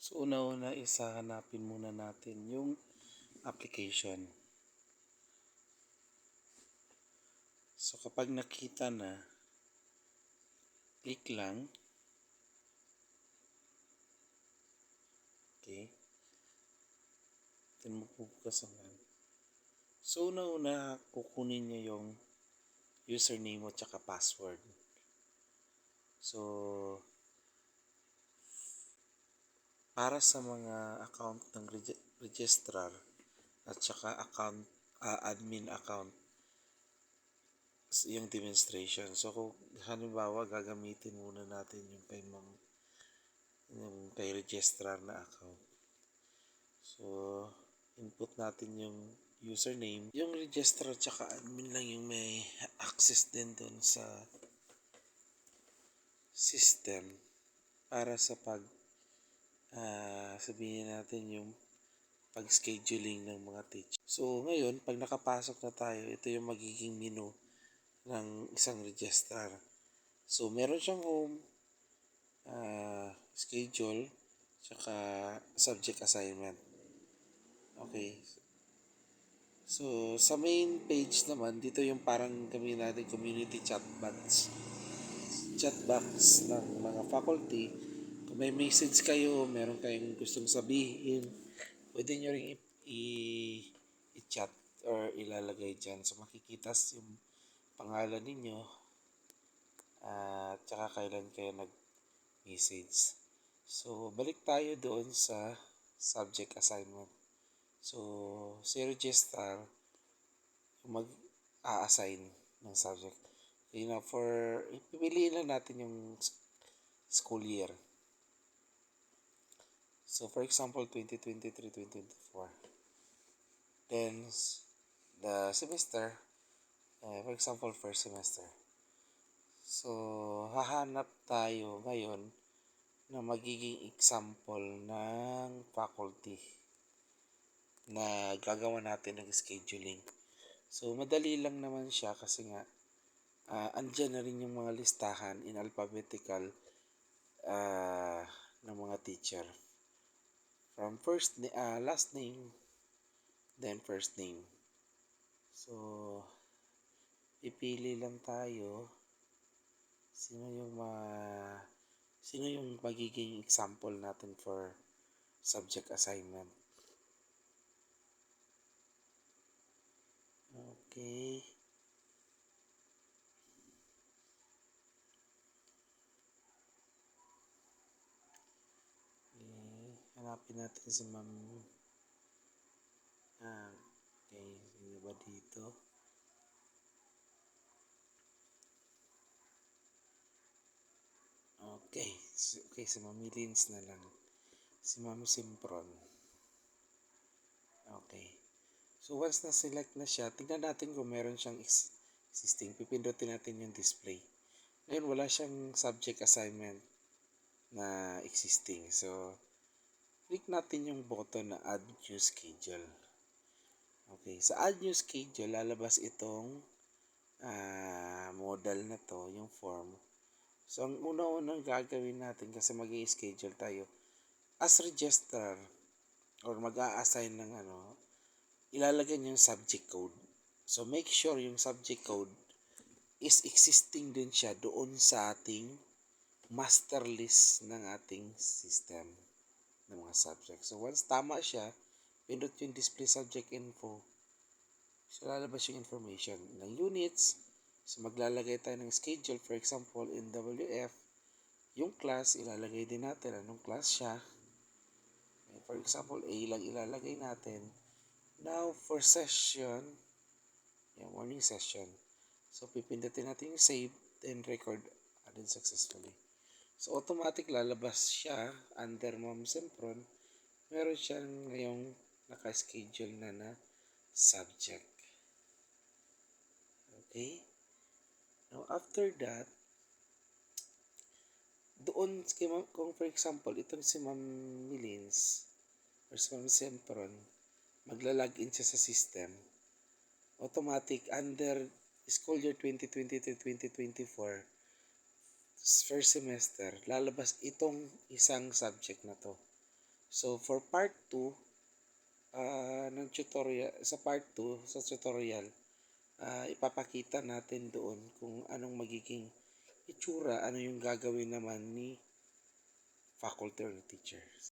So una-una is hahanapin muna natin yung application. So kapag nakita na, click lang. Okay. Then magbubukas ang lang. So una-una kukunin niya yung username mo tsaka password. So para sa mga account ng registrar at saka account admin account yung demonstration. So kung halimbawa gagamitin muna natin yung kay registrar na account. So input natin yung username. Yung registrar tsaka admin lang yung may access din dun sa system para sa sabihin natin yung pag-scheduling ng mga teacher. So ngayon, pag nakapasok na tayo, ito yung magiging menu ng isang registrar. So meron siyang home, schedule, tsaka subject assignment. Okay. So sa main page naman, dito yung parang gawin natin community chatbox ng mga faculty. Kung may message kayo, meron kayong gustong sabihin, pwede nyo rin i-chat or ilalagay dyan. So makikita yung pangalan ninyo at saka kailan kayo nag-message. So balik tayo doon sa subject assignment. So si registrar mag-a-assign ng subject. Pipiliin lang natin yung school year. So for example, 2023-2024. Then the semester, for example, first semester. So hahanap tayo ngayon na magiging example ng faculty na gagawa natin ng scheduling. So madali lang naman siya kasi nga andyan na rin yung mga listahan in alphabetical ng mga teacher. From last name, then first name. So, pipili lang tayo sino yung magiging example natin for subject assignment. Okay. Hanapin natin si Ma'am. Okay, sino ba dito? Okay, si Ma'am Lins na lang. Si Ma'am Simpron. Okay. So once na-select na siya, tingnan natin kung meron siyang existing. Pipindutin natin yung display. Ngayon wala siyang subject assignment na existing. So click natin yung button na add new schedule. Okay, sa add new schedule, lalabas itong model na to, yung form. So ang una-unang gagawin natin kasi mag-i-schedule tayo as registrar or mag-a-assign ng ilalagay niyo yung subject code. So make sure yung subject code is existing din siya doon sa ating master list ng ating system ng mga subject. So once tama siya, pindot yung display subject info. So lalabas yung information ng units. So maglalagay tayo ng schedule, for example in WF, yung class ilalagay din natin anong class siya. For example, A lang ilalagay natin. Now for session, yung morning session. So pipindutin natin yung save, then record added successfully. So automatic lalabas siya under Ma'am Sempron. Meron siyang ngayong naka-schedule na subject. Okay? Now after that, doon kung for example, itong si Ma'am Milins or si Ma'am Sempron, magla-login siya sa system. Automatic under school year 2023-2024 first semester, lalabas itong isang subject na to. So for part 2 ng tutorial, sa part 2 sa tutorial, ipapakita natin doon kung anong magiging itsura, ano yung gagawin naman ni faculty or teachers.